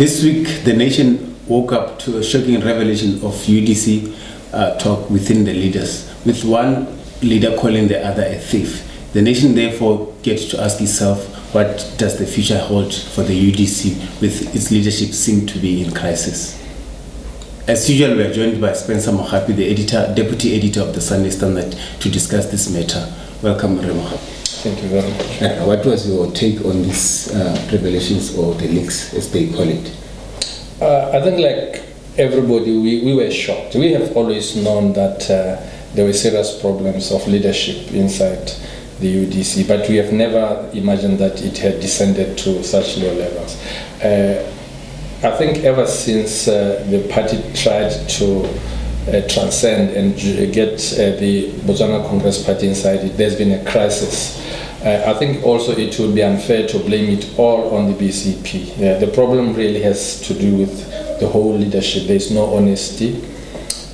This week, the nation woke up to a shocking revelation of UDC talk within the leaders, with one leader calling the other a thief. The nation therefore gets to ask itself, what does the future hold for the UDC with its leadership seem to be in crisis? As usual, we are joined by Spencer Mohapi, the deputy editor of the Sunday Standard, to discuss this matter. Welcome, Mohapi. Thank you very much. What was your take on these revelations, or the leaks as they call it? I think, like everybody, we were shocked. We have always known that there were serious problems of leadership inside the UDC, but we have never imagined that it had descended to such low levels. I think ever since the party tried to transcend and get the Botswana Congress Party inside it, there's been a crisis. I think also it would be unfair to blame it all on the BCP. The problem really has to do with the whole leadership. There's no honesty,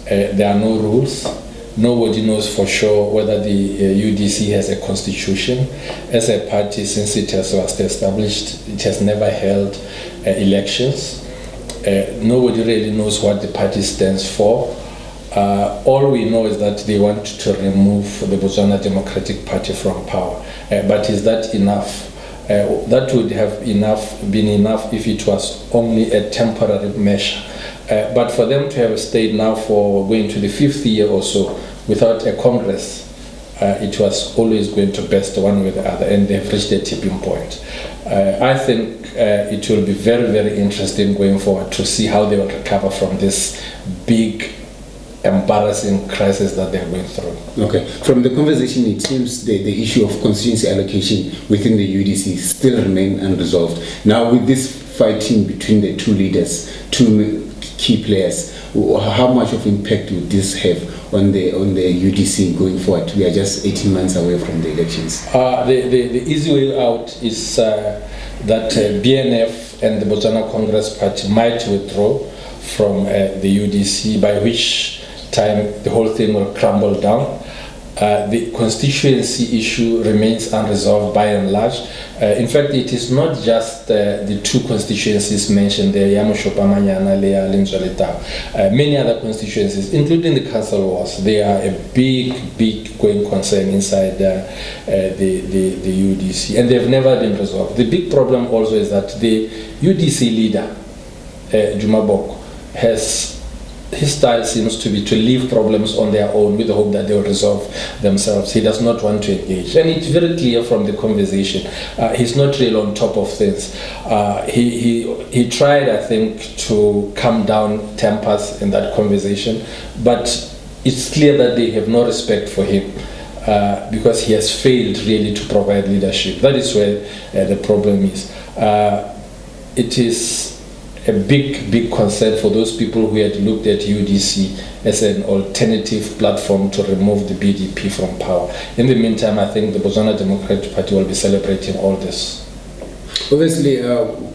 there are no rules. Nobody knows for sure whether the UDC has a constitution. As a party, since it was established, it has never held elections. Nobody really knows what the party stands for. All we know is that they want to remove the Botswana Democratic Party from power. But is that enough? That would have been enough if it was only a temporary measure. But for them to have stayed now for going to the 5th year or so without a Congress, it was always going to burst one way or the other, and they've reached a tipping point. I think it will be very, very interesting going forward to see how they will recover from this big, embarrassing crisis that they're going through. Okay. From the conversation, it seems the issue of constituency allocation within the UDC still remain unresolved. Now, with this fighting between the two leaders, two key players, how much of impact would this have on the UDC going forward? We are just 18 months away from the elections. The easy way out is that BNF and the Botswana Congress Party might withdraw from the UDC, by which time the whole thing will crumble down. The constituency issue remains unresolved by and large. In fact, it is not just the two constituencies mentioned there, Yamushopa Manyana, Lea, Linzoleta. Many other constituencies, including the council wards, they are a big going concern inside the UDC, and they've never been resolved. The big problem also is that the UDC leader, Juma Boko, his style seems to be to leave problems on their own with the hope that they will resolve themselves. He does not want to engage. And it's very clear from the conversation. He's not really on top of things. He tried, I think, to calm down tempers in that conversation, but it's clear that they have no respect for him because he has failed really to provide leadership. That is where the problem is. It is a big concern for those people who had looked at UDC as an alternative platform to remove the BDP from power. In the meantime, I think the Botswana Democratic Party will be celebrating all this. Obviously,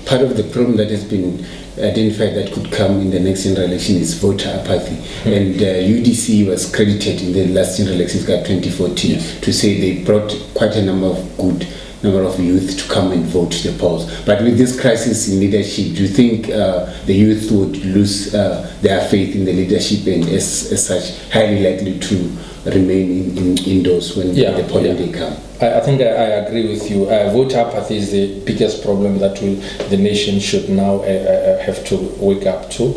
part of the problem that has been identified that could come in the next general election is voter apathy. And UDC was credited in the last general elections, 2014, to say they brought quite a number of youth to come and vote the polls. But with this crisis in leadership, do you think the youth would lose their faith in the leadership, and as such highly likely to remain indoors when the polling day come? I think I agree with you. Voter apathy is the biggest problem that the nation should now have to wake up to.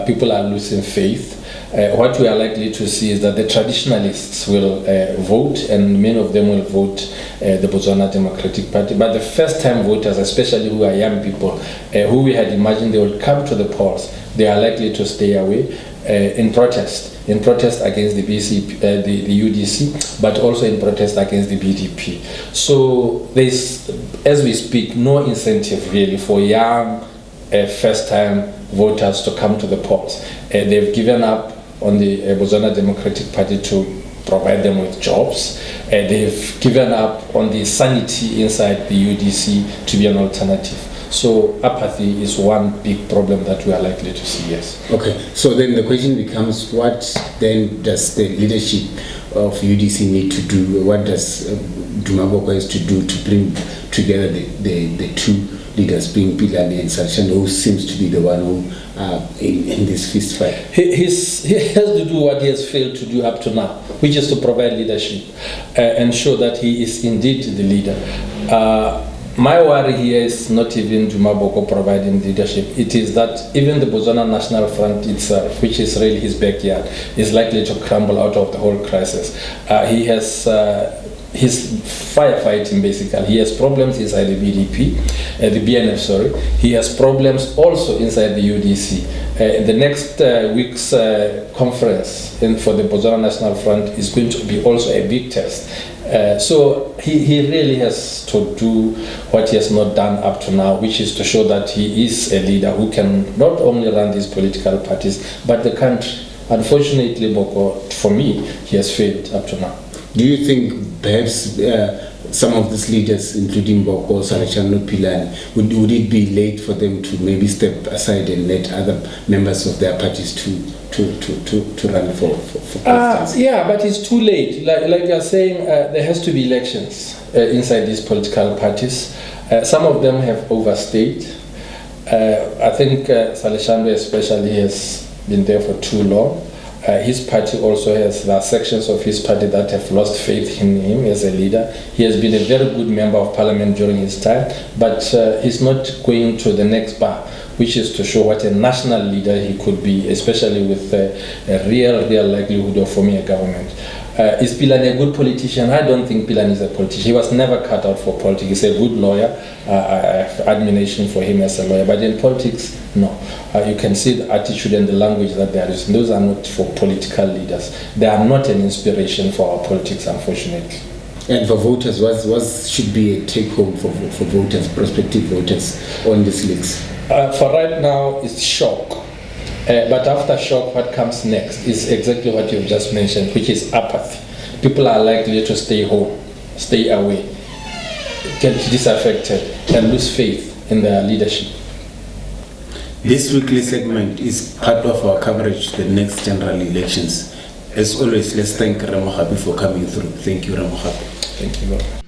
People are losing faith. What we are likely to see is that the traditionalists will vote, and many of them will vote the Botswana Democratic Party. But the first-time voters, especially who are young people, who we had imagined they would come to the polls, they are likely to stay away in protest against the BCP, the UDC, but also in protest against the BDP. So there's, as we speak, no incentive really for young first-time voters to come to the polls. They've given up on the Botswana Democratic Party to provide them with jobs. They've given up on the sanity inside the UDC to be an alternative. So apathy is one big problem that we are likely to see, yes. Okay, so then the question becomes, what then does the leadership UDC need to do? What does Dumaboko has to do to bring together the two leaders, being Pilani and Salshando, who seems to be the one who in this fist fight? He has to do what he has failed to do up to now, which is to provide leadership and show that he is indeed the leader. My worry here is not even Dumaboko providing leadership. It is that even the Botswana National Front itself, which is really his backyard, is likely to crumble out of the whole crisis. He has he's firefighting basically. He has problems inside the BDP, the BNF, sorry. He has problems also inside the UDC. The next week's conference for the Botswana National Front is going to be also a big test. So he really has to do what he has not done up to now, which is to show that he is a leader who can not only run these political parties, but the country. Unfortunately, Boko, for me, he has failed up to now. Do you think perhaps some of these leaders, including Boko, Salashano, Pilani, would it be late for them to maybe step aside and let other members of their parties to run for president? Yeah, but it's too late. Like you're saying, there has to be elections inside these political parties. Some of them have overstayed. I think Salashando especially has been there for too long. His party also there are sections of his party that have lost faith in him as a leader. He has been a very good member of parliament during his time, but he's not going to the next bar, which is to show what a national leader he could be, especially with a real likelihood of forming a government. Is Pilani a good politician? I don't think Pilani is a politician. He was never cut out for politics. He's a good lawyer. I have admiration for him as a lawyer. But in politics, no. You can see the attitude and the language that they are using. Those are not for political leaders. They are not an inspiration for our politics, unfortunately. And for voters, what should be a take-home for voters, prospective voters on these leaks? For right now, it's shock. But after shock, what comes next is exactly what you've just mentioned, which is apathy. People are likely to stay home, stay away, get disaffected, and lose faith in their leadership. This weekly segment is part of our coverage to the next general elections. As always, let's thank Ramohabi for coming through. Thank you, Ramohabi. Thank you.